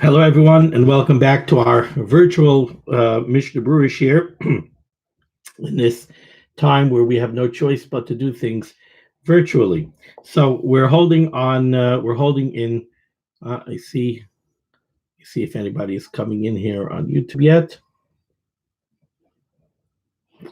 Hello, everyone, and welcome back to our virtual Mishnah Berurah share in this time where we have no choice but to do things virtually. So we're holding in. I see if anybody is coming in here on YouTube yet.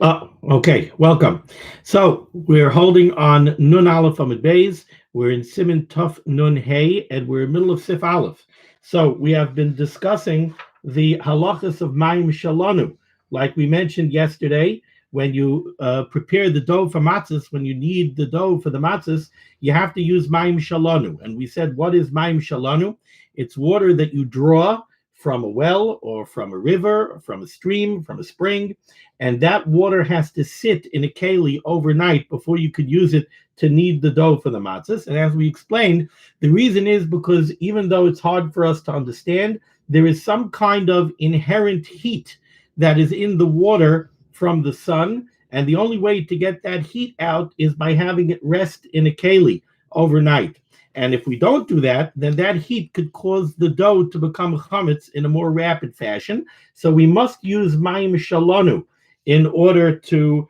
Oh, okay. Welcome. So we're holding on Nun Aleph Amud Beis. We're in Siman Tuf Nun Hey, and we're in the middle of Seif Aleph. So we have been discussing the halachas of Mayim Shalanu. Like we mentioned yesterday, when you prepare the dough for matzahs, when you need the dough for the matzahs, you have to use Mayim Shalanu. And we said, what is Mayim Shalanu? It's water that you draw from a well or from a river or from a stream, from a spring, and that water has to sit in a keli overnight before you could use it to knead the dough for the matzahs. And as we explained, the reason is because even though it's hard for us to understand, there is some kind of inherent heat that is in the water from the sun, and the only way to get that heat out is by having it rest in a keli overnight. And if we don't do that, then that heat could cause the dough to become chametz in a more rapid fashion. So we must use mayim shalanu in order to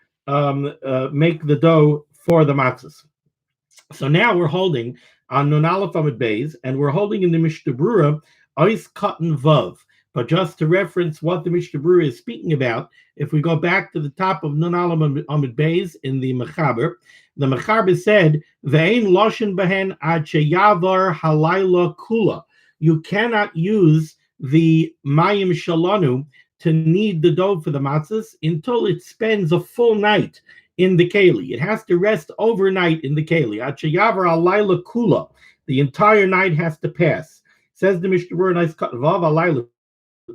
make the dough for the matzahs. So now we're holding on Nun Aleph Amud Beis, and we're holding in the Mishnah Berurah Ois Katan Vav. But just to reference what the Mishnah Berurah is speaking about, if we go back to the top of Nun Aleph Amud Beis in the Mechaber said, "Ve'ein loshen behen ad sheyavar halayla kula." You cannot use the mayim shalanu to knead the dough for the matzahs until it spends a full night in the keli. It has to rest overnight in the keli. Ad sheyavar halayla kula. The entire night has to pass. Says the Mishnah Berurah, "Nice cut vav halayla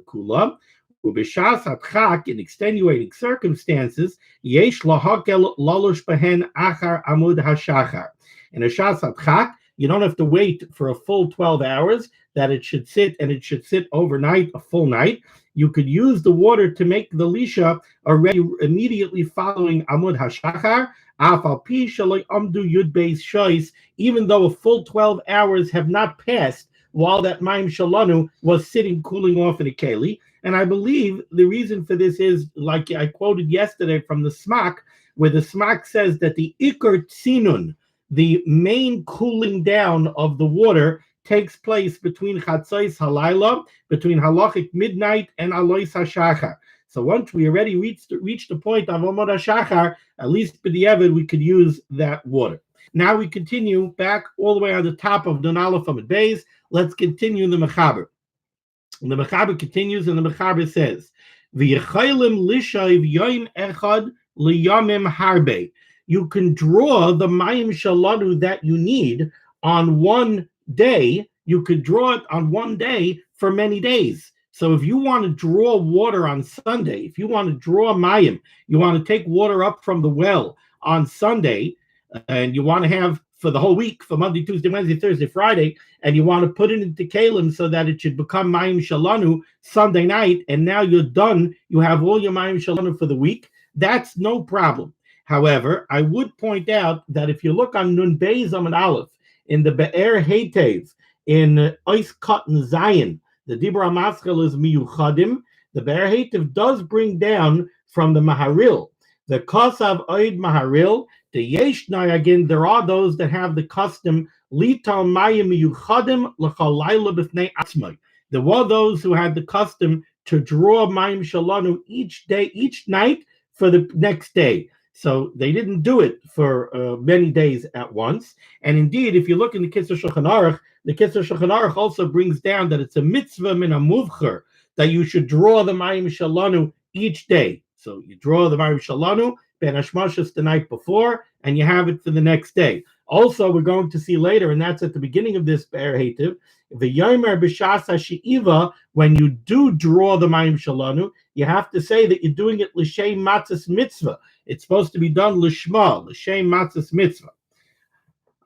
kula." In extenuating circumstances, yesh lahakel lalosh behen achar amud hashachar. In a shas adchak, you don't have to wait for a full 12 hours that it should sit, and it should sit overnight, a full night. You could use the water to make the lisha already immediately following amud hashachar. Afal pi shaloi amdu yud beis shois, even though a full 12 hours have not passed while that mayim shalanu was sitting cooling off in a keli. And I believe the reason for this is, like I quoted yesterday from the Smak, where the Smak says that the Iker Tzinun, the main cooling down of the water, takes place between Chatzos Halayla, between halachic midnight and Alois HaShachar. So once we already reached the point of Amud HaShachar, at least b'diavad we could use that water. Now we continue back all the way on the top of Nun Aleph Amud Beis. Let's continue the Mechaber. And the Mechaber continues, and the Mechaber says, "V'yechaylim lishayv yoim echad liyamim harbe." You can draw the mayim shalanu that you need on one day. You could draw it on one day for many days. So if you want to draw water on Sunday, if you want to draw mayim, you want to take water up from the well on Sunday, and you want to have for the whole week, for Monday, Tuesday, Wednesday, Thursday, Friday, and you want to put it into kalim so that it should become mayim shalanu Sunday night, and now you're done. You have all your mayim shalanu for the week. That's no problem. However, I would point out that if you look on Nun Beis Amud Aleph in the Be'er Heitev in Ois Katan Zion, the Dibra Maskal is miyuchadim. The Be'er Heitev does bring down from the Maharil, the Kosav Oid Maharil. The Yeshnai, again, there are those that have the custom lital mayim miyuchadim l'chalayla b'fnei atzmai. There were those who had the custom to draw mayim shalanu each day, each night for the next day. So they didn't do it for many days at once. And indeed, if you look in the Kitzur Shulchan Aruch, the Kitzur Shulchan Aruch also brings down that it's a mitzvah min hamuvcher that you should draw the mayim shalanu each day. So you draw the mayim shalanu ben hashmashas the night before, and you have it for the next day. Also, we're going to see later, and that's at the beginning of this Be'er Heitev, the yomer b'shas hashi'iva, when you do draw the mayim shalanu, you have to say that you're doing it l'shem matzas mitzvah. It's supposed to be done l'shma, l'shem matzas mitzvah.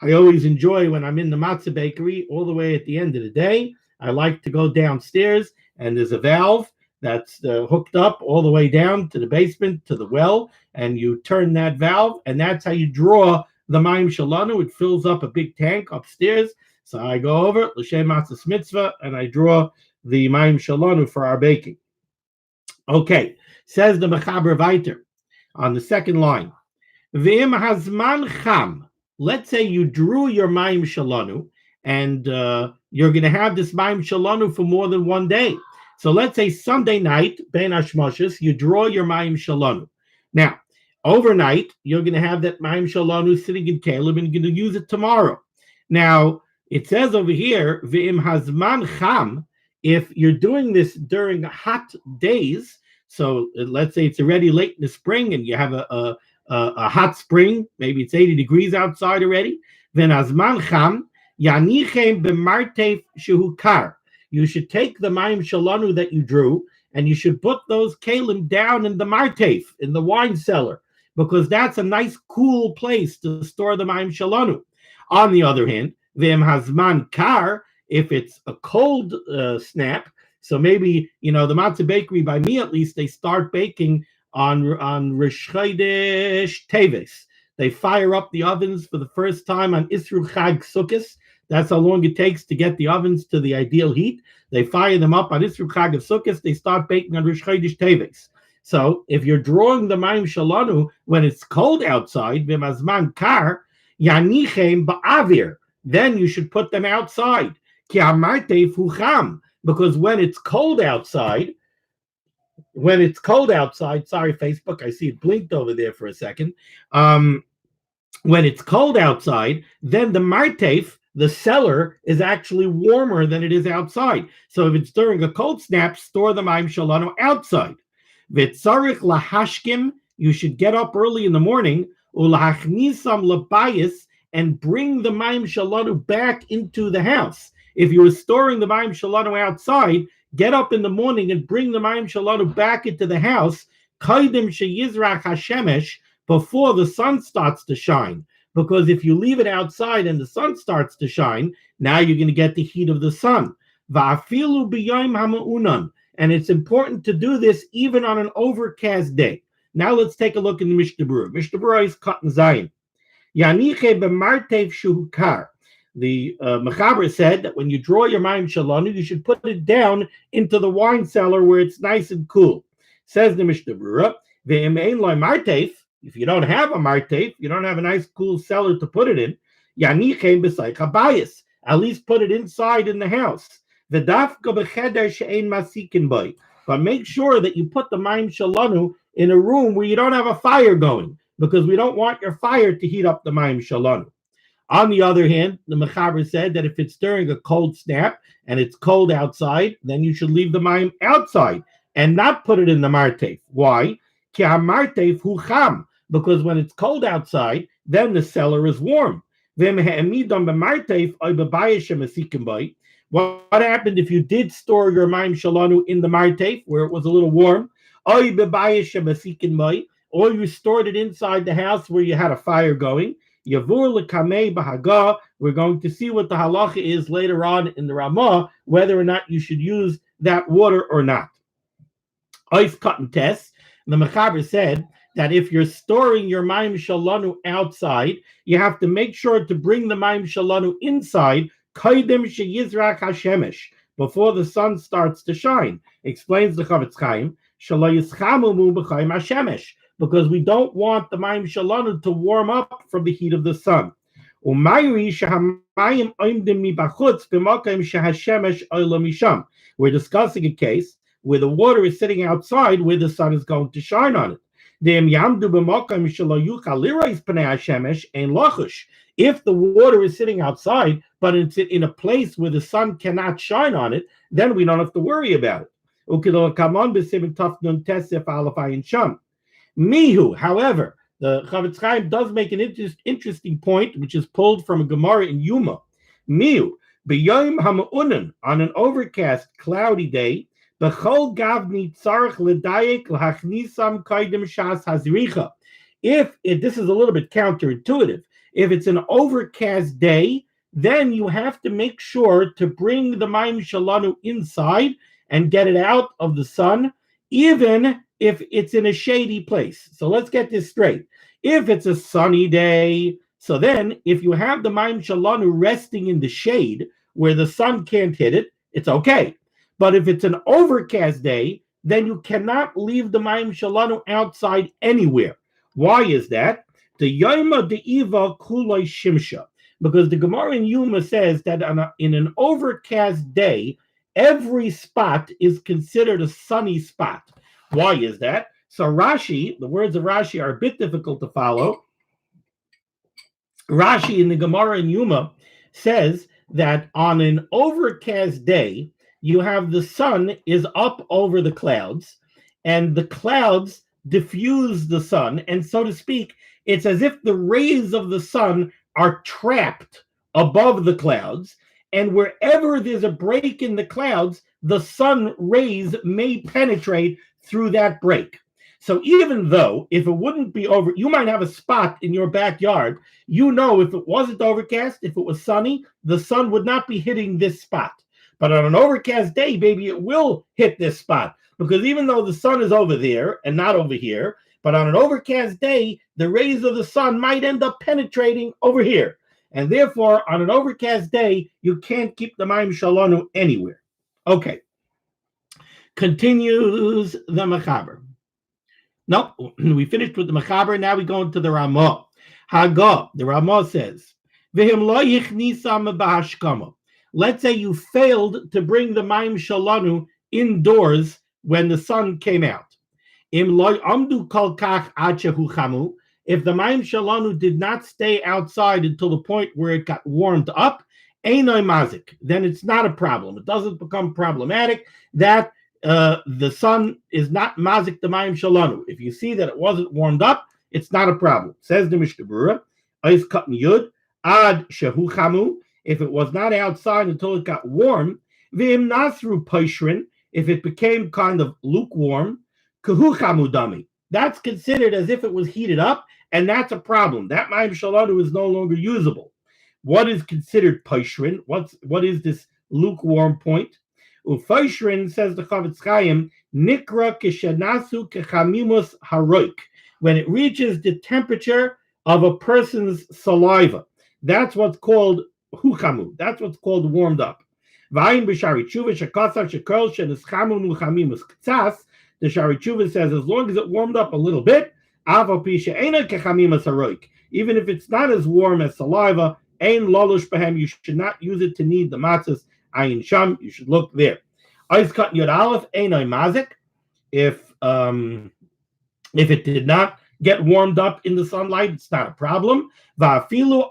I always enjoy when I'm in the matzah bakery all the way at the end of the day. I like to go downstairs, and there's a valve that's hooked up all the way down to the basement, to the well, and you turn that valve, and that's how you draw the mayim shalanu. It fills up a big tank upstairs. So I go over l'shem matzos mitzvah and I draw the mayim shalanu for our baking. Okay, says the Mechaber Viter on the second line. V'im hazman cham. Let's say you drew your mayim shalanu, and you're going to have this mayim shalanu for more than one day. So let's say Sunday night, ben hashmoshes, you draw your mayim shalanu. Now, overnight, you're going to have that mayim shalanu sitting in Caleb, and you're going to use it tomorrow. Now, it says over here, v'im hazman cham. If you're doing this during hot days, so let's say it's already late in the spring, and you have a hot spring, maybe it's 80 degrees outside already, then azman cham yanichem b'martef shehukar. You should take the mayim shalanu that you drew, and you should put those kalim down in the martef, in the wine cellar, because that's a nice cool place to store the mayim shalanu. On the other hand, v'em hazman kar, if it's a cold snap, so maybe, the matzah bakery, by me at least, they start baking on Rosh Chodesh Teves. They fire up the ovens for the first time on Isru Chag Sukkos. That's how long it takes to get the ovens to the ideal heat. They fire them up on Isru Chag of Sukkos. They start baking on Rosh Chodesh Teves. So if you're drawing the mayim shalanu when it's cold outside, v'mazman kar yanichem ba'avir, then you should put them outside. Ki amartef hu cham, because when it's cold outside, sorry, Facebook, I see it blinked over there for a second. When it's cold outside, then the martef, the cellar, is actually warmer than it is outside. So if it's during a cold snap, store the mayim shalanu outside. V'tzarich lahashkim, you should get up early in the morning, ulahachnisam labayis, and bring the mayim shalanu back into the house. If you were storing the mayim shalanu outside, get up in the morning and bring the mayim shalanu back into the house, kaidim sheyizrach hashemesh, before the sun starts to shine. Because if you leave it outside and the sun starts to shine, now you're going to get the heat of the sun. Va'afilu b'yom hama'unan, and it's important to do this even on an overcast day. Now let's take a look in the Mishnah Berurah. Mishnah Berurah is cut in Zion. Yaniche b'martev shuhukar. The Mechaber said that when you draw your mayim shalanu, you should put it down into the wine cellar where it's nice and cool. Says the Mishnah Berurah, ve'em ein lo martef, if you don't have a martef, you don't have a nice cool cellar to put it in, yanichem b'sayich habayis, at least put it inside in the house. V'dafka b'cheder she'ein masikin boy, but make sure that you put the mayim shalanu in a room where you don't have a fire going, because we don't want your fire to heat up the mayim shalanu. On the other hand, the Mechaber said that if it's during a cold snap and it's cold outside, then you should leave the mayim outside and not put it in the martef. Why? Ki ha-martef hu cham, because when it's cold outside, then the cellar is warm. What happened if you did store your mayim shalanu in the martef where it was a little warm? Or you stored it inside the house where you had a fire going? Yavur lekamei b'haga. We're going to see what the halacha is later on in the Ramah, whether or not you should use that water or not. Ois cotton test. The Mechaber said that if you're storing your mayim shalanu outside, you have to make sure to bring the mayim shalanu inside, kaidem sheyizrach hashemesh, before the sun starts to shine. Explains the Chavetz Chaim, shelo yischamumu b'chayim hashemesh, because we don't want the mayim shalanu to warm up from the heat of the sun. We're discussing a case where the water is sitting outside where the sun is going to shine on it. If the water is sitting outside, but it's in a place where the sun cannot shine on it, then we don't have to worry about it. Mihu, however, the Chavetz Chaim does make an interesting point, which is pulled from a Gemara in Yuma. Mihu, b'yom hama'unan, on an overcast, cloudy day, b'chol gavni tzarich l'dayek l'hachnisam kaidem shas hazricha. If this is a little bit counterintuitive, if it's an overcast day, then you have to make sure to bring the mayim shalanu inside and get it out of the sun, even if it's in a shady place. So let's get this straight. If it's a sunny day, So then, if you have the Mayim Shalanu resting in the shade where the sun can't hit it, it's okay. But if it's an overcast day, then you cannot leave the Mayim Shalanu outside anywhere. Why is that? The Yoma De'iva Kuloi Shimsha. Because the Gemara in Yuma says that in an overcast day, every spot is considered a sunny spot. Why is that? So Rashi, the words of Rashi are a bit difficult to follow. Rashi in the Gemara in Yuma says that on an overcast day, you have the sun is up over the clouds, and the clouds diffuse the sun, and so to speak, it's as if the rays of the sun are trapped above the clouds, and wherever there's a break in the clouds, the sun rays may penetrate through that break. So even though if it wouldn't be over, you might have a spot in your backyard, if it wasn't overcast, if it was sunny, the sun would not be hitting this spot. But on an overcast day, baby, it will hit this spot, because even though the sun is over there and not over here, but on an overcast day, the rays of the sun might end up penetrating over here. And therefore, on an overcast day, you can't keep the Mayim Shalanu anywhere. Okay. Continues the Mechaber. No, we finished with the Mechaber. Now we go into the Ramah. Haggah, the Ramah says, V'him lo yichnisam b'hashkama. Let's say you failed to bring the Mayim Shalanu indoors when the sun came out. Im lo amdu kol kach ad shehu chamu. If the Mayim Shalanu did not stay outside until the point where it got warmed up, einoi mazik, then it's not a problem. It doesn't become problematic that the sun is not mazik the Mayim Shalanu. If you see that it wasn't warmed up, it's not a problem. Says the Mishnah Berurah, Eis Katan Yud, Ad Shehu Chamu, if it was not outside until it got warm, V'im Nasru Paishrin, if it became kind of lukewarm, Kahu Chamu Dami. That's considered as if it was heated up, and that's a problem. That Mayim Shalanu is no longer usable. What is considered Paishrin? What is this lukewarm point? Ufaishrin, says the Chavetz Chaim, Nikra Kishenasu Kechamimus Haroik. When it reaches the temperature of a person's saliva, that's what's called huchamu. That's what's called warmed up. The Shari Tshuva says as long as it warmed up a little bit, even if it's not as warm as saliva, you should not use it to knead the matzahs. Ayin sham, you should look there. If it did not get warmed up in the sunlight, it's not a problem. Even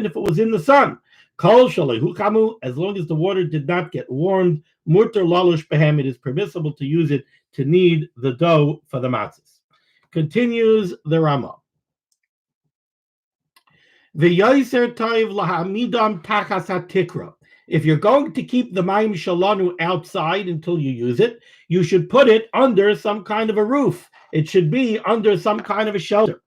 if it was in the sun, as long as the water did not get warmed, it is permissible to use it to knead the dough for the matzahs. Continues the Ramah. If you're going to keep the Mayim Shalanu outside until you use it, you should put it under some kind of a roof. It should be under some kind of a shelter.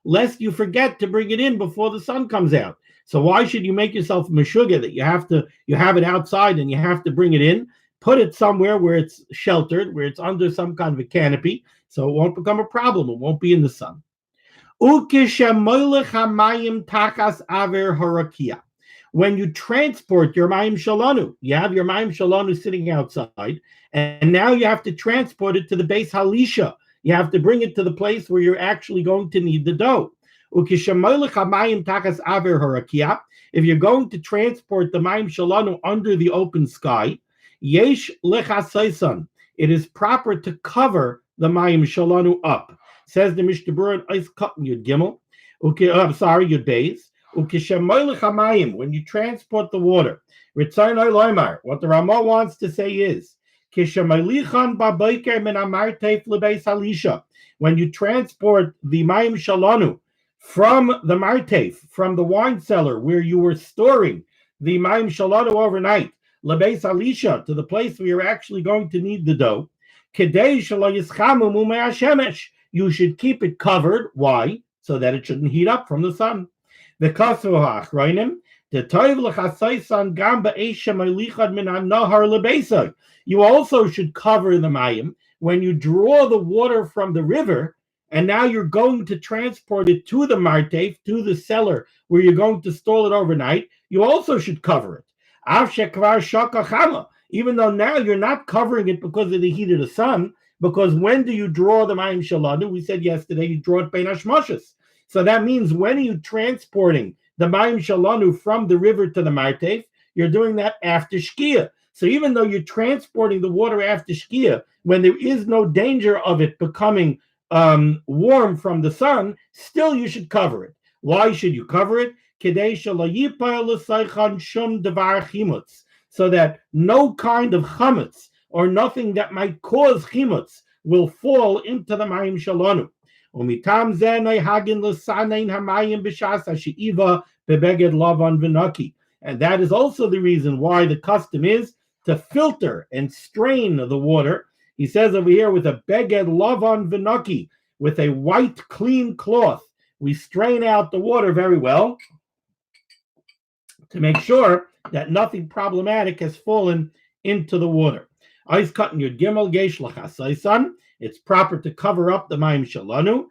Lest you forget to bring it in before the sun comes out. So why should you make yourself meshuggah that you have it outside and you have to bring it in? Put it somewhere where it's sheltered, where it's under some kind of a canopy, so it won't become a problem. It won't be in the sun. When you transport your Mayim Shalanu, you have your Mayim Shalanu sitting outside, and now you have to transport it to the Beis Halisha. You have to bring it to the place where you're actually going to knead the dough. If you're going to transport the Mayim Shalanu under the open sky, yesh lechasaisan, it is proper to cover the Mayim Shalanu up. Says the Mishnah Berurah, Eis Katan Yud Gimel. Yud Beis. When you transport the water, what the Ramah wants to say is, when you transport the Mayim Shalanu from the Martef, from the wine cellar where you were storing the Mayim Shalanu overnight, Lebeis Alisha, to the place where you're actually going to knead the dough, you should keep it covered. Why? So that it shouldn't heat up from the sun. You also should cover the mayim when you draw the water from the river. and now you're going to transport it to the martef, to the cellar where you're going to store it overnight, you also should cover it. Even though now you're not covering it because of the heat of the sun, because when do you draw the mayim shalanu? We said yesterday you draw it bein hashmashos. So that means when are you transporting the mayim shalanu from the river to the martef? You're doing that after shkia. So even though you're transporting the water after shkia, when there is no danger of it becoming warm from the sun, still you should cover it. Why should you cover it? So that no kind of chametz or nothing that might cause chimutz will fall into the mayim shalanu. And that is also the reason why the custom is to filter and strain the water. He says over here, with a beged lavan v'naki, with a white clean cloth, we strain out the water very well to make sure that nothing problematic has fallen into the water. It's proper to cover up the mayim shalanu.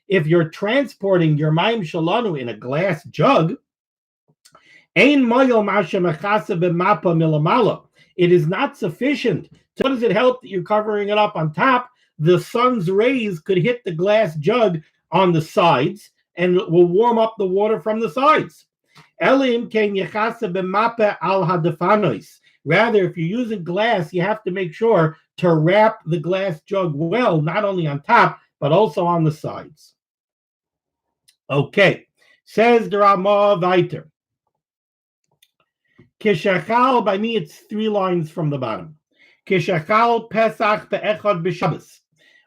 If you're transporting your mayim shalanu in a glass jug, it is not sufficient. So does it help that you're covering it up on top? The sun's rays could hit the glass jug on the sides and it will warm up the water from the sides. Rather, if you're using glass, you have to make sure to wrap the glass jug well, not only on top, but also on the sides. Okay, says the Ramah weiter. Kishachal, by me it's 3 lines from the bottom. Kishachal Pesach be'echad b'Shabbos.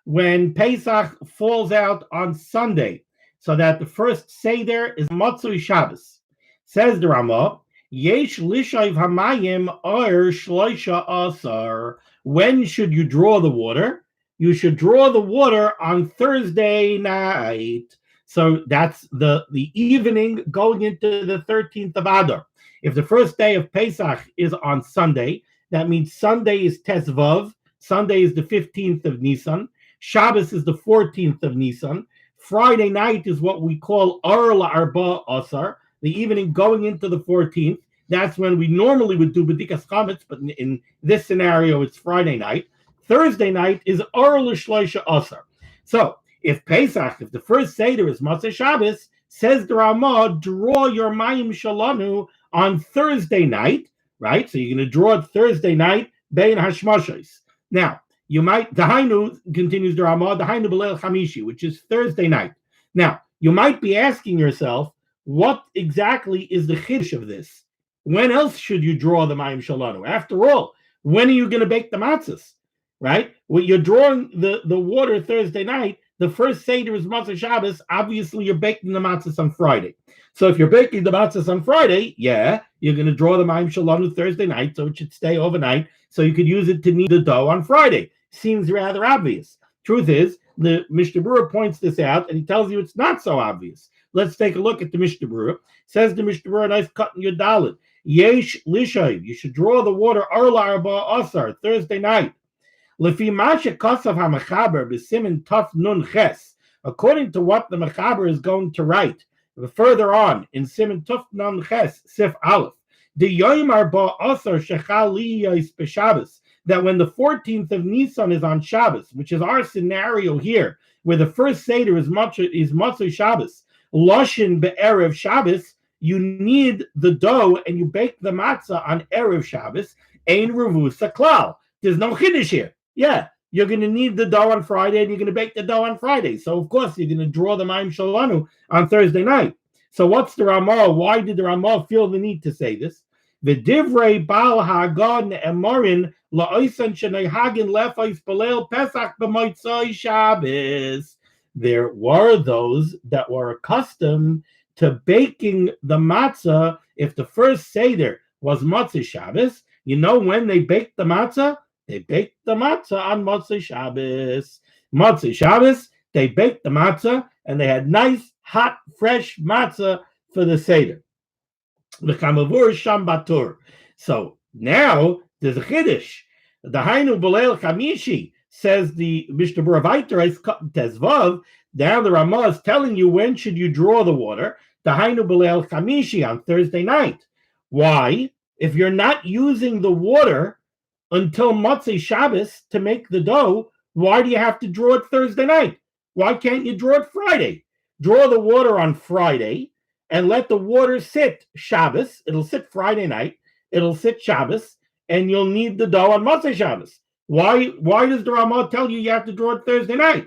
When Pesach falls out on Sunday, so that the first Seder is Matzoi Shabbos. Says the Ramah, Yesh lishayv hamayim or shloisha asar. When should you draw the water? You should draw the water on Thursday night. So that's the evening going into the 13th of Adar. If the first day of Pesach is on Sunday, that means Sunday is Tesvav, Sunday is the 15th of Nisan, Shabbos is the 14th of Nisan, Friday night is what we call Ar La'arba Asar, the evening going into the 14th. That's when we normally would do B'dikas Chametz, but in this scenario, it's Friday night. Thursday night is Ar L'Shloisha Asar. So, if Pesach, if the first Seder is Matzah Shabbos, says the Ramah, draw your Mayim Shalanu on Thursday night, right? So you're going to draw it Thursday night, Bein Hashmashos. Now, you might, Dahainu, continues the Ramah, Dahainu B'leil Chamishi, which is Thursday night. Now, you might be asking yourself, what exactly is the chiddush of this? When else should you draw the Mayim Shalanu? After all, when are you going to bake the matzahs, right? When you're drawing the water Thursday night, the first Seder is Matzah Shabbos, obviously you're baking the matzahs on Friday. So if you're baking the matzahs on Friday, yeah, you're going to draw the Mayim Shalanu Thursday night, so it should stay overnight, so you could use it to knead the dough on Friday. Seems rather obvious. Truth is, the Mishnah Berurah points this out, and he tells you it's not so obvious. Let's take a look at the Mishnah Berurah. Says the Mishnah Berurah, nice cut in your dalit. Yesh lishav, you should draw the water Ar La'arba Asar, Thursday night. Lefi Masha Kasav HaMechaber b'Siman Tuf Nun Ches. According to what the Mechaber is going to write further on in Siman Tuf Nun Ches, Sif Aleph, the Yom Arba Asar Shechal Liyos B'Shabbos, that when the 14th of Nisan is on Shabbos, which is our scenario here, where the first Seder is Matzah Shabbos, Loshin Be'erev Shabbos, you need the dough and you bake the matzah on Erev Shabbos, Ein Revusa Klal. There's no chiddush here. Yeah, you're going to need the dough on Friday and you're going to bake the dough on Friday. So, of course, you're going to draw the Mayim Shalanu on Thursday night. So what's the Ramah? Why did the Ramah feel the need to say this? V'divrei Baal Hagad ne'emorin la'oisan shenehagin lefais belel Pesach b'motzai Shabbos. There were those that were accustomed to baking the matzah if the first Seder was Matzah Shabbos. You know when they baked the matzah? They baked the matzah on Matzah Shabbos. Matzah Shabbos, they baked the matzah, and they had nice, hot, fresh matzah for the Seder. V'chamavur sham batur. So now there's a chiddush. The Hainu B'leil Chamishi. says the Mishnah Berurah Tezvav. Down the Ramah is telling you when should you draw the water. Tahainu B'leil Chamishi, on Thursday night. Why? If you're not using the water until Motzei Shabbos to make the dough, why do you have to draw it Thursday night? Why can't you draw it Friday? Draw the water on Friday and let the water sit Shabbos. It'll sit Friday night. It'll sit Shabbos, and you'll need the dough on Motzei Shabbos. Why does the Ramah tell you have to draw it Thursday night?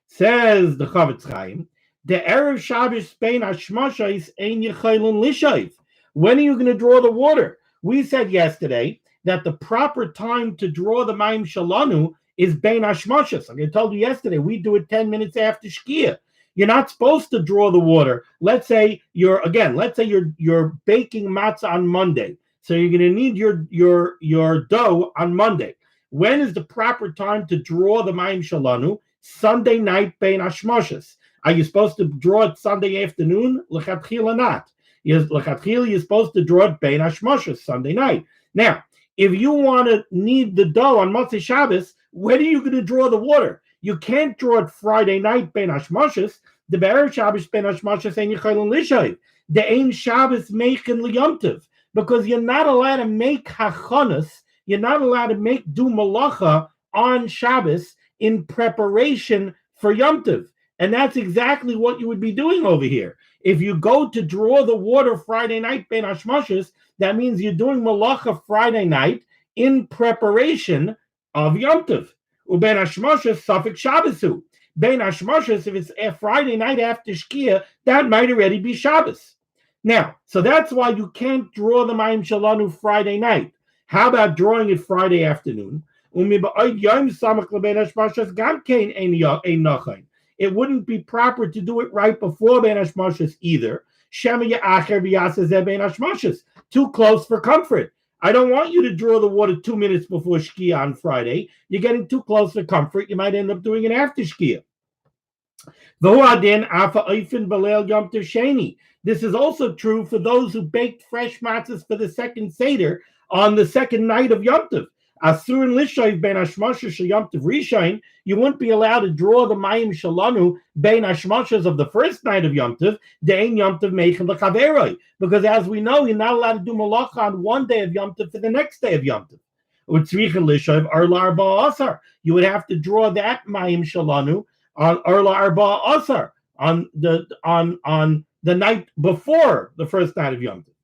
Says the Chavetz Chaim, the Erev Shabbos Bein Hashmashos Ein Yechaylin Lishav. When are you going to draw the water? We said yesterday that the proper time to draw the Mayim Shalanu is Bein Hashmashos. Like I told you yesterday, we do it 10 minutes after Shkia. You're not supposed to draw the water. Let's say you're baking matzah on Monday. So you're going to need your dough on Monday. When is the proper time to draw the Mayim Shalanu? Sunday night, Bein Hashmashos. Are you supposed to draw it Sunday afternoon? L'chatchila not. L'chatchila, you're supposed to draw it Bein Hashmashos, Sunday night. Now, if you want to knead the dough on Motzei Shabbos, when are you going to draw the water? You can't draw it Friday night, Bein Hashmashos. The Be'er Shabbos Bein Hashmashos Ein Yechaylin Lishav. The Ein Shabbos Meichen L'Yom, because you're not allowed to make hachanas. You're not allowed to do malacha on Shabbos in preparation for Yom Tov. And that's exactly what you would be doing over here. If you go to draw the water Friday night, Bein Hashmashos, that means you're doing malacha Friday night in preparation of Yom Tov. Ubein Hashmashos Safek Shabbosu. Bein Hashmashos, if it's a Friday night after Shkia, that might already be Shabbos. Now, so that's why you can't draw the Mayim Shalanu Friday night. How about drawing it Friday afternoon? It wouldn't be proper to do it right before Bein Hashmashos either. Too close for comfort. I don't want you to draw the water 2 minutes before Shkia on Friday. You're getting too close for comfort. You might end up doing it after Shkia. This is also true for those who baked fresh matzahs for the second Seder on the second night of Yom Tov. Asur and Lishav Bein Hashmashos Yom Tov Rishon, you wouldn't be allowed to draw the Mayim Shalanu Bein Hashmashos of the first night of Yom Tov, Dein Yom Tov Meichen L'Chaveroi, because as we know, you're not allowed to do malacha on one day of Yom Tov for the next day of Yom Tov. Utzrichen Lishav Arla Arba Asar, you would have to draw that Mayim Shalanu on Arla Arba Asar on the night before the first night of Yom Tov.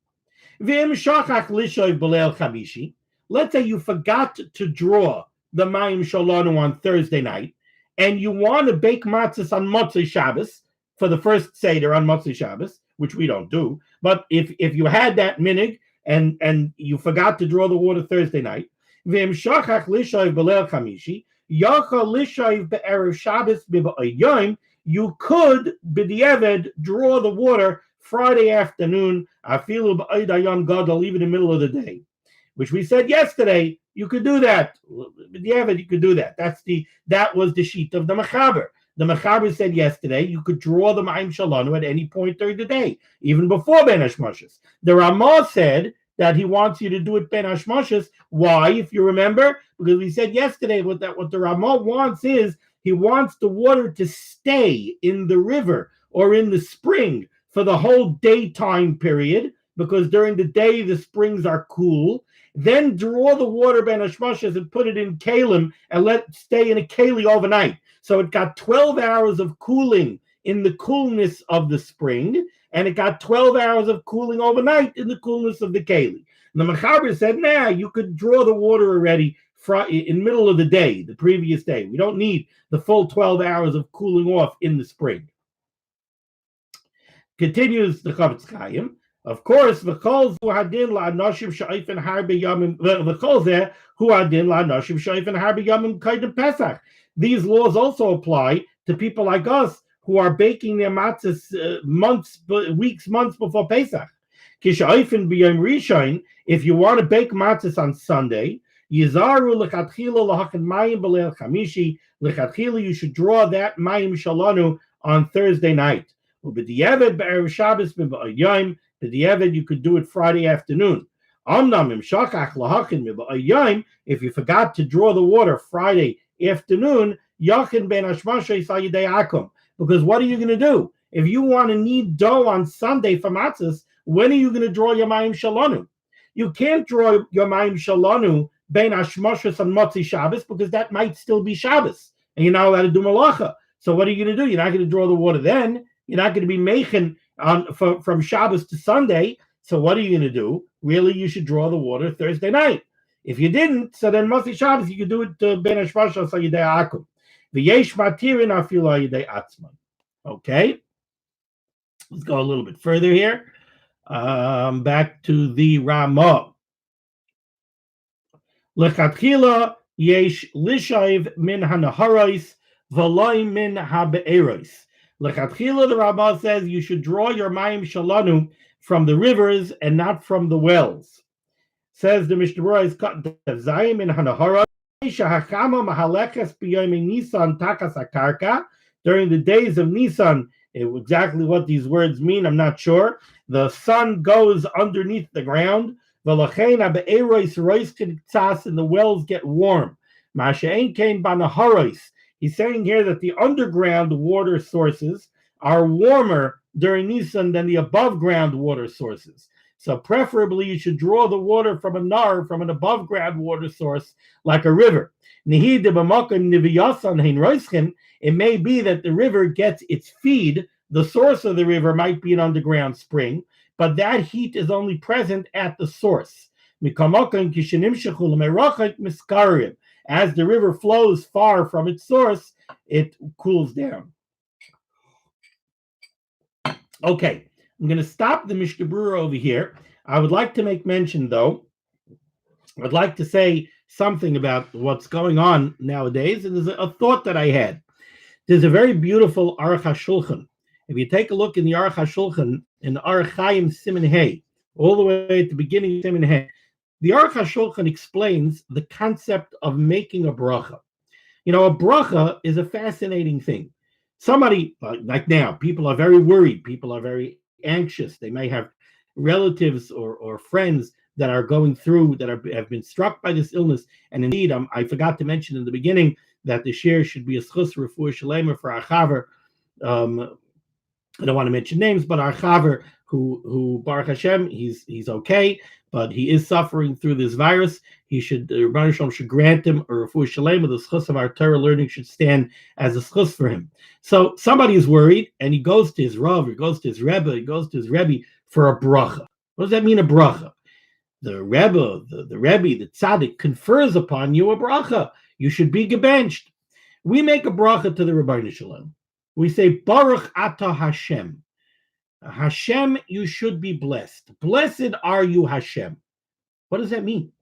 V'im Shachach Lishav B'leil Chamishi. Let's say you forgot to draw the Mayim Shalanu on Thursday night, and you want to bake matzahs on Motzei Shabbos for the first Seder on Motzei Shabbos, which we don't do. But if you had that minig and you forgot to draw the water Thursday night, v'im shachach lishav b'leil chamishi, yacha lishav be'erev Shabbos b'ba'ayim, you could b'di'eved draw the water Friday afternoon, afilu b'ayid hayom gadol, even in the middle of the day. Which we said yesterday, you could do that. You could do that. That was the sheet of the Mechaber. The Mechaber said yesterday you could draw the Mayim Shalanu at any point during the day, even before Bein Hashmashos. The Ramah said that he wants you to do it Bein Hashmashos. Why? If you remember, because we said yesterday what the Ramah wants is he wants the water to stay in the river or in the spring for the whole daytime period, because during the day the springs are cool. Then draw the water Bein Hashmashos and put it in kalim and let it stay in a keli overnight. So it got 12 hours of cooling in the coolness of the spring, and it got 12 hours of cooling overnight in the coolness of the keli. And the Mechaber said, you could draw the water already in the middle of the day, the previous day. We don't need the full 12 hours of cooling off in the spring. Continues the Chavetz Chaim. Of course, these laws also apply to people like us who are baking their matzahs months before Pesach. If you want to bake matzahs on Sunday, you should draw that mayim shalanu on Thursday night. You could do it Friday afternoon. If you forgot to draw the water Friday afternoon, Yachin ben Hashmasha Yisayidei Akum. Because what are you going to do? If you want to knead dough on Sunday for matzahs, when are you going to draw your Mayim Shalanu? You can't draw your Mayim Shalanu ben Hashmashas on Motzi Shabbos because that might still be Shabbos. And you're not allowed to do malacha. So what are you going to do? You're not going to draw the water then. You're not going to be making from Shabbos to Sunday. So what are you going to do? Really, you should draw the water Thursday night. If you didn't, so then Motzi Shabbos, you could do it Ben Hashmashas Yidei Akum. V'yesh matirin afilo Yidei Atzman. Okay. Let's go a little bit further here. Back to the Ramah. Lechatchila yesh lishav min hanaharos v'loy min habe'eros. Lechatchila, the Ramah says you should draw your mayim shalanu from the rivers and not from the wells. Says the Mishnah Berurah is cut zayim min hanaharos shahachama mahaleches b'yomei Nisan takas akarka. During the days of Nisan, exactly what these words mean, I'm not sure. The sun goes underneath the ground. And the wells get warm. He's saying here that the underground water sources are warmer during Nisan than the above ground water sources. So preferably you should draw the water from a nar, from an above ground water source, like a river. It may be that the river gets its feed. The source of the river might be an underground spring, but that heat is only present at the source. As the river flows far from its source, it cools down. Okay, I'm going to stop the Mishnah Berurah over here. I would like to make mention, though, I'd like to say something about what's going on nowadays, and there's a thought that I had. There's a very beautiful Aruch HaShulchan. If you take a look in the Aruch HaShulchan, in Aruch Chaim Siman Hey, all the way at the beginning of Siman Hey, the Aruch HaShulchan explains the concept of making a bracha. You know, a bracha is a fascinating thing. Somebody, like now, people are very worried. People are very anxious. They may have relatives or friends that are going through, that have been struck by this illness. And indeed, I forgot to mention in the beginning that the share should be a schus refuah shalema for our chaver. I don't want to mention names, but our chaver, who Baruch Hashem, he's okay, but he is suffering through this virus. Rebbeinu Shalom should grant him a refuah shalema. The schus of our Torah learning should stand as a schus for him. So somebody is worried, and he goes to his Rav, he goes to his Rebbe, he goes to his Rebbe for a bracha. What does that mean, a bracha? The Rebbe, the Rebbe, the Tzaddik confers upon you a bracha. You should be gebenched. We make a bracha to the Rebbeinu Shalom. We say, Baruch Atah Hashem. Hashem, you should be blessed. Blessed are you, Hashem. What does that mean?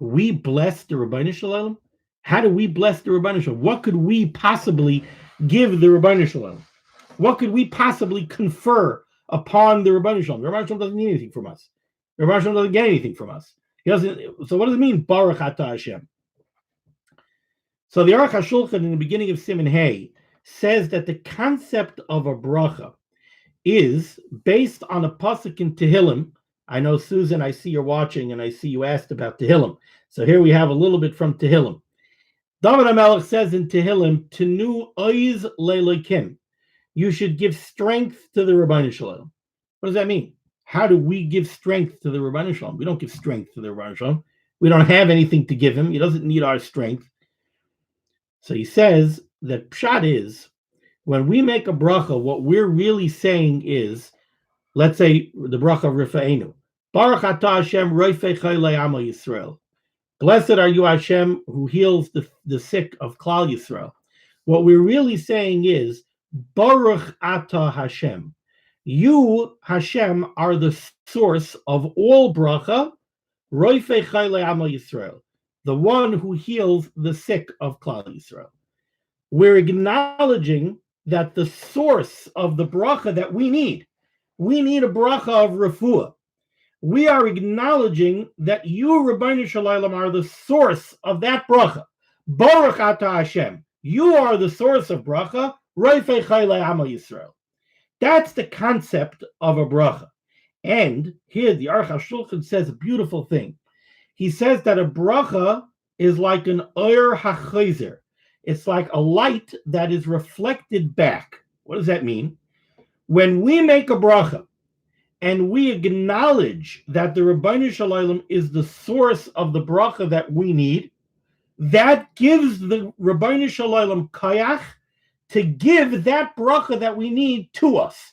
We bless the Rebbeinu Shalom? How do we bless the Rebbeinu Shalom? What could we possibly give the Rebbeinu Shalom? What could we possibly confer upon the Rebbeinu Shalom? The Rebbeinu Shalom doesn't need anything from us. The Rebbeinu Shalom doesn't get anything from us. He doesn't. So what does it mean, Baruch Atah Hashem? So the Aruch HaShulchan in the beginning of Siman Hey says that the concept of a bracha is based on a pasuk in Tehillim. I know, Susan, I see you're watching, and I see you asked about Tehillim. So here we have a little bit from Tehillim. David HaMelech says in Tehillim, Tenu oiz le'elokim. You should give strength to the Rebbeinu Shalom. What does that mean? How do we give strength to the Rebbeinu Shalom? We don't give strength to the Rebbeinu Shalom. We don't have anything to give him. He doesn't need our strength. So he says that pshat is, when we make a bracha, what we're really saying is, let's say the bracha of Rifa'enu. Baruch atah Hashem roifei cholei amo Yisrael. Blessed are you, Hashem, who heals the sick of Klal Yisrael. What we're really saying is, Baruch atah Hashem. You, Hashem, are the source of all bracha, roifei cholei amo Yisrael, the one who heals the sick of Klal Yisrael. We're acknowledging that the source of the bracha that we need a bracha of refuah. We are acknowledging that you, Rebbeinu Shalom, are the source of that bracha. Baruch atah Hashem. You are the source of bracha. Roifei cholei amo Yisrael. That's the concept of a bracha. And here the Aruch HaShulchan says a beautiful thing. He says that a bracha is like an oyer hachozer. It's like a light that is reflected back. What does that mean? When we make a bracha and we acknowledge that the Ribbono Shel Olam is the source of the bracha that we need, that gives the Ribbono Shel Olam kayach to give that bracha that we need to us.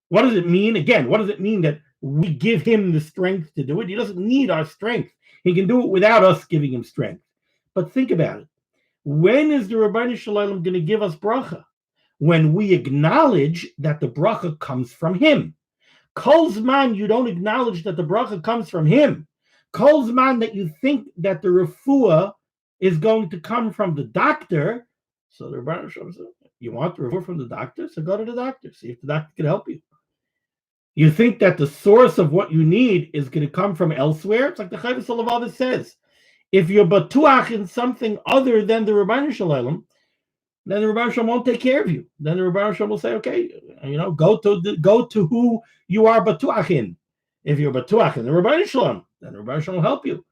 What does it mean? Again, what does it mean that we give him the strength to do it? He doesn't need our strength. He can do it without us giving him strength. But think about it. When is the Ribbono Shel Olam going to give us bracha? When we acknowledge that the bracha comes from him. Kol zman you don't acknowledge that the bracha comes from him. Kol zman that you think that the refuah is going to come from the doctor. So the Ribbono Shel Olam says, you want the refuah from the doctor? So go to the doctor. See if the doctor can help you. You think that the source of what you need is going to come from elsewhere? It's like the Chayvus Olavavas says. If you're batuach in something other than the Ribbono Shel Olam, then the Ribbono Shel Olam won't take care of you. Then the Ribbono Shel Olam will say, okay, go to who you are batuach in. If you're batuach in the Ribbono Shel Olam, then the Ribbono Shel Olam will help you.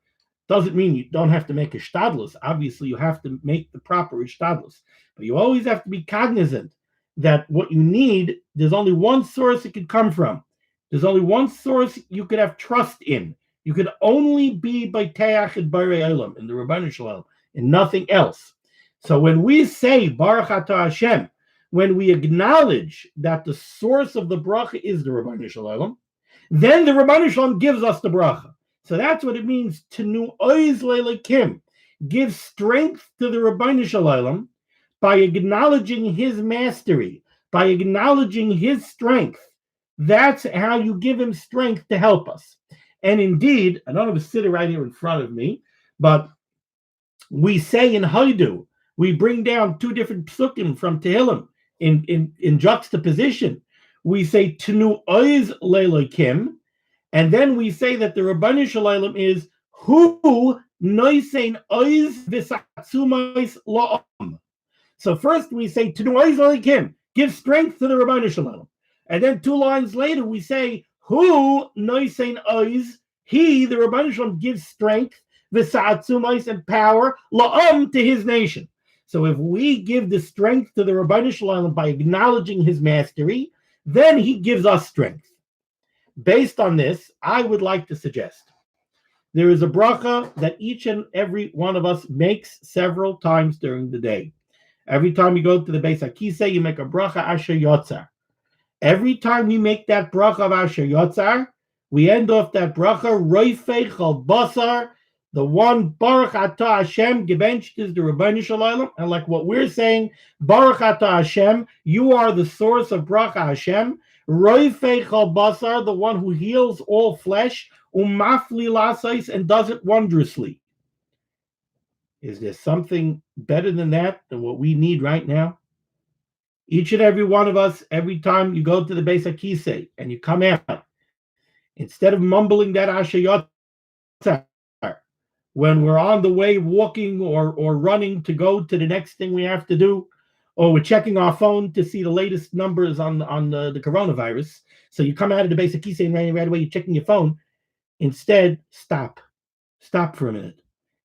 Doesn't mean you don't have to make a shtadlus. Obviously, you have to make the proper shtadlus. But you always have to be cognizant that what you need, there's only one source it could come from. There's only one source you could have trust in. You could only be by Teach and Borei Olam, in the Ribbono Shel Olam, and nothing else. So when we say Baruch Atah Hashem, when we acknowledge that the source of the bracha is the Ribbono Shel Olam, then the Ribbono Shel Olam gives us the bracha. So that's what it means to nu oiz le'lekim, give strength to the Ribbono Shel Olam by acknowledging his mastery, by acknowledging his strength. That's how you give him strength to help us. And indeed, I don't have a sitter right here in front of me, but we say in Haidu, we bring down two different psukim from Tehillim in juxtaposition. We say Tnu Oiz Le'Elokim, and then we say that the Ribbono Shel Olam is Hu Noisein Oiz V'Satzumais La'am. So first we say Tnu Oiz Le'Elokim, give strength to the Ribbono Shel Olam. And then 2 lines later, we say, Hu noisein oiz, he, the Ribbono Shel Olam, gives strength, v'sa'atzumais, and power, la'am, to his nation. So if we give the strength to the Ribbono Shel Olam by acknowledging his mastery, then he gives us strength. Based on this, I would like to suggest there is a bracha that each and every one of us makes several times during the day. Every time you go to the Beis HaKisei, you make a bracha asher yotzar. Every time we make that bracha of Asher Yotzar, we end off that bracha, Roifei Chal Basar, the one Baruch Atah Hashem, gebenched is the Ribbono Shel Olam, and like what we're saying, Baruch Atah Hashem, you are the source of bracha Hashem, Roifei Chal Basar, the one who heals all flesh, Umafli Lasais, and does it wondrously. Is there something better than that, than what we need right now? Each and every one of us, every time you go to the Beis HaKisei and you come out, instead of mumbling that Asher Yotzar, when we're on the way walking or running to go to the next thing we have to do, or we're checking our phone to see the latest numbers on the coronavirus, so you come out of the Beis HaKisei and right away you're checking your phone. Instead, stop for a minute.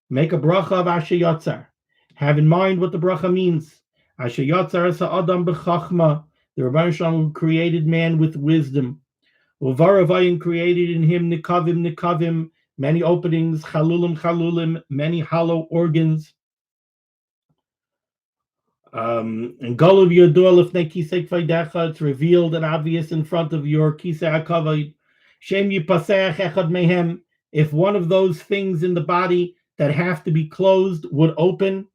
Make a bracha of Asher Yotzar. Have in mind what the bracha means. Asher Yotzar Adam b'chachma, the Ribbono Shel Olam created man with wisdom. Uvaravayin created in him nikavim, many openings, chalulim, many hollow organs. And Golav Yodor Lifnei Kisei Kvadecha, it's revealed and obvious in front of your Kisei HaKavod. Shem Yipaseach Echad Mehem, if one of those things in the body that have to be closed would open,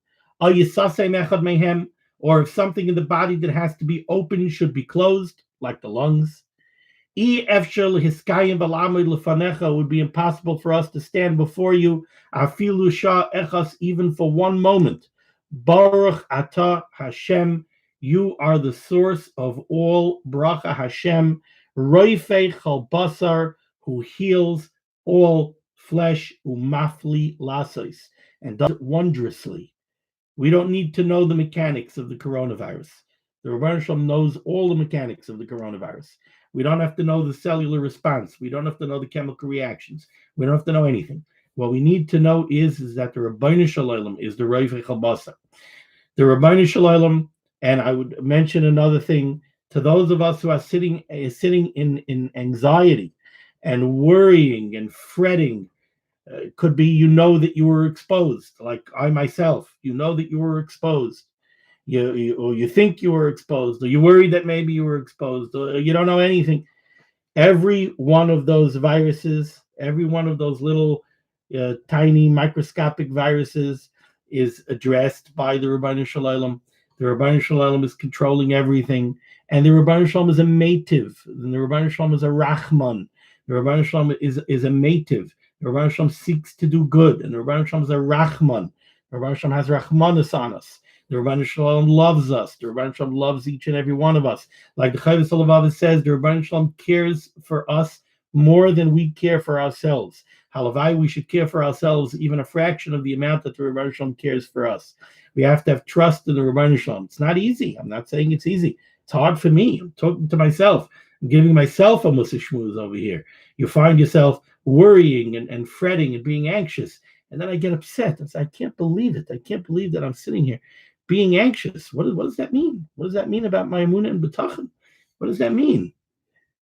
Al Yisasei Echad Mehem, or if something in the body that has to be open should be closed, like the lungs. It would be impossible for us to stand before you, even for one moment. Baruch Atah Hashem, you are the source of all bracha Hashem, Roifei Chal Basar, who heals all flesh, umafli lasos, and does it wondrously. We don't need to know the mechanics of the coronavirus. The Ribbono Shel Olam knows all the mechanics of the coronavirus. We don't have to know the cellular response. We don't have to know the chemical reactions. We don't have to know anything. What we need to know is that the Ribbono Shel Olam is the Roifei Chal Basar. The Ribbono Shel Olam, and I would mention another thing to those of us who are sitting in anxiety and worrying and fretting. It could be that you were exposed, like I myself. You know that you were exposed. Or you think you were exposed, or you worry that maybe you were exposed, or you don't know anything. Every one of those viruses, every one of those little tiny microscopic viruses is addressed by the Ribbono Shel Olam. The Ribbono Shel Olam is controlling everything, and the Ribbono Shel Olam is a mativ, and the Ribbono Shel Olam is a rachman. The Ribbono Shel Olam is a mativ. The Ribbono Shel Olam seeks to do good, and the Ribbono Shel Olam is a rachman. The Ribbono Shel Olam has rachmanis on us. The Ribbono Shel Olam loves us. The Ribbono Shel Olam loves each and every one of us. Like the Chovos HaLevavos says, the Ribbono Shel Olam cares for us more than we care for ourselves. Halavai, we should care for ourselves even a fraction of the amount that the Ribbono Shel Olam cares for us. We have to have trust in the Ribbono Shel Olam. It's not easy. I'm not saying it's easy. It's hard for me. I'm talking to myself. I'm giving myself a mussar shmooze over here. You find yourself worrying and fretting and being anxious. And then I get upset. I say, I can't believe it. I can't believe that I'm sitting here being anxious. What does that mean? What does that mean about my emunah and bitachon? What does that mean?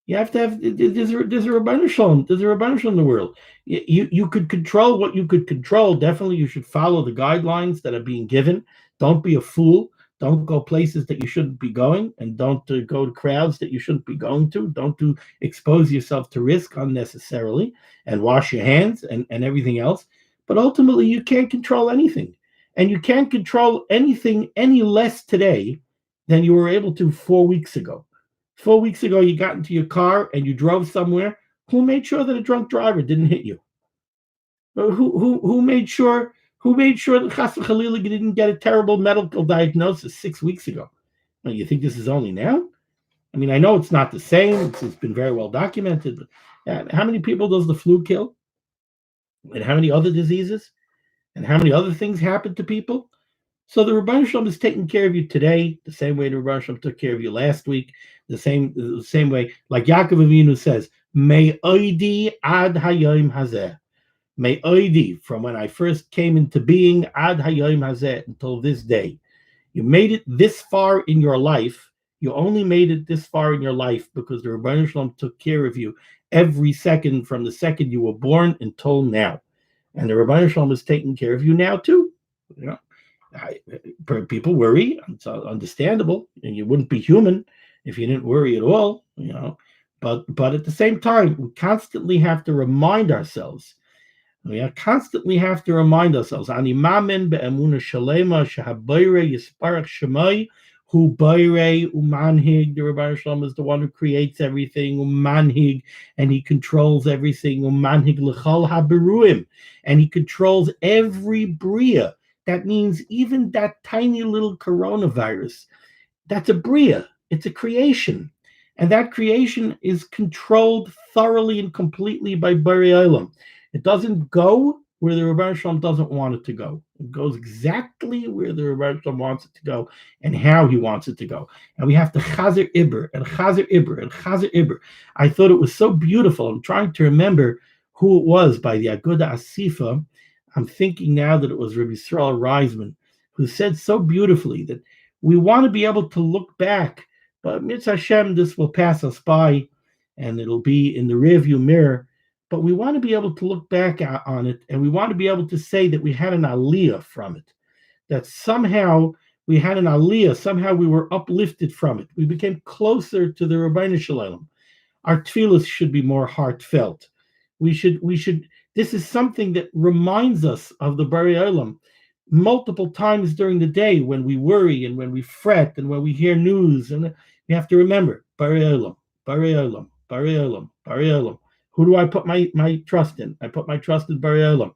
You have to have. There's a Ribbono Shel Olam. There's a Ribbono Shel Olam in the world. You could control what you could control. Definitely, you should follow the guidelines that are being given. Don't be a fool. Don't go places that you shouldn't be going, and don't go to crowds that you shouldn't be going to. Don't expose yourself to risk unnecessarily, and wash your hands and everything else. But ultimately, you can't control anything, and you can't control anything any less today than you were able to 4 weeks ago. 4 weeks ago, you got into your car and you drove somewhere. Who made sure that a drunk driver didn't hit you? Who made sure? Who made sure that Chas v'Chalila didn't get a terrible medical diagnosis 6 weeks ago? Well, you think this is only now? I mean, I know it's not the same. It's been very well documented. But how many people does the flu kill? And how many other diseases? And how many other things happen to people? So the Ribbono Shel Olam is taking care of you today, the same way the Ribbono Shel Olam took care of you last week, the same way. Like Yaakov Avinu says, "May oidi ad hayom hazeh." May oidi, from when I first came into being, ad hayom hazeh, until this day. You made it this far in your life. You only made it this far in your life because the Ribbono Shel Olam took care of you every second from the second you were born until now. And the Ribbono Shel Olam is taking care of you now too. You know? People worry. It's understandable, and you wouldn't be human if you didn't worry at all. But at the same time, we constantly have to remind ourselves. Ani mamin be'emunah shalema shehabayre yisparach shemai hu bayre umanhig. The Ribbono Shel Olam is the one who creates everything. Umanhig, and he controls everything. Umanhig l'chal haberuim, and he controls every bria. That means even that tiny little coronavirus, that's a bria. It's a creation. And that creation is controlled thoroughly and completely by Berurah Olam. It doesn't go where the Ribbono Shel Olam doesn't want it to go. It goes exactly where the Ribbono Shel Olam wants it to go and how he wants it to go. And we have to chazer ibr and chazer ibr and chazer ibr. I thought it was so beautiful. I'm trying to remember who it was by the Aguda Asifa. I'm thinking now that it was Rabbi Yisrael Reisman, who said so beautifully that we want to be able to look back, but Mitzvah Hashem, this will pass us by, and it'll be in the rearview mirror. But we want to be able to look back on it, and we want to be able to say that we had an aliyah from it, that somehow we had an aliyah, somehow we were uplifted from it. We became closer to the Ribbono Shel Olam. Our tefillos should be more heartfelt. We should. This is something that reminds us of the Berurah Olam multiple times during the day when we worry and when we fret and when we hear news. And we have to remember, Berurah Olam, Berurah Olam, Berurah Olam, Berurah Olam. Who do I put my trust in? I put my trust in Berurah Olam.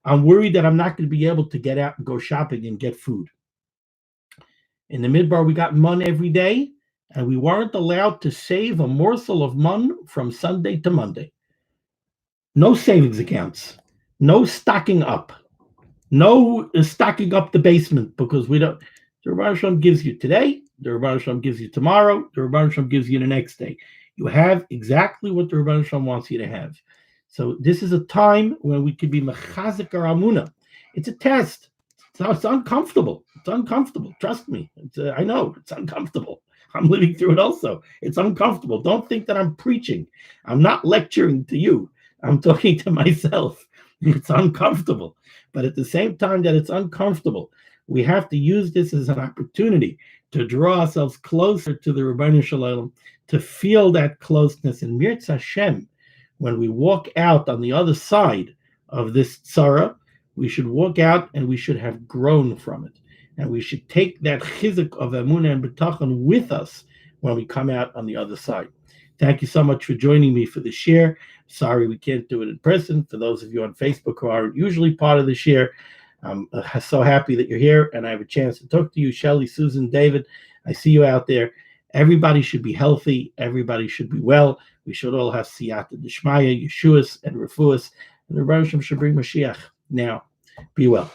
I'm worried that I'm not going to be able to get out and go shopping and get food. In the Midbar, we got mun every day, and we weren't allowed to save a morsel of mun from Sunday to Monday. No savings accounts, no stocking up, no stocking up the basement, because we don't. The Ribbono Shel Olam gives you today, the Ribbono Shel Olam gives you tomorrow, the Ribbono Shel Olam gives you the next day. You have exactly what the Ribbono Shel Olam wants you to have. So this is a time when we can be mechazik our amunah. It's a test. It's uncomfortable. It's uncomfortable. Trust me. I know it's uncomfortable. I'm living through it also. It's uncomfortable. Don't think that I'm preaching. I'm not lecturing to you. I'm talking to myself. It's uncomfortable. But at the same time that it's uncomfortable, we have to use this as an opportunity to draw ourselves closer to the Ribbono Shel Olam, to feel that closeness. And Mirz Hashem, when we walk out on the other side of this tzara, we should walk out and we should have grown from it. And we should take that chizuk of emunah and bitachon with us when we come out on the other side. Thank you so much for joining me for the share. Sorry we can't do it in person. For those of you on Facebook who aren't usually part of the share, I'm so happy that you're here and I have a chance to talk to you. Shelly, Susan, David, I see you out there. Everybody should be healthy. Everybody should be well. We should all have siyata d'shmaya, Yeshuas, and refuas. And the Ribbono Shel Olam should bring Mashiach. Now, be well.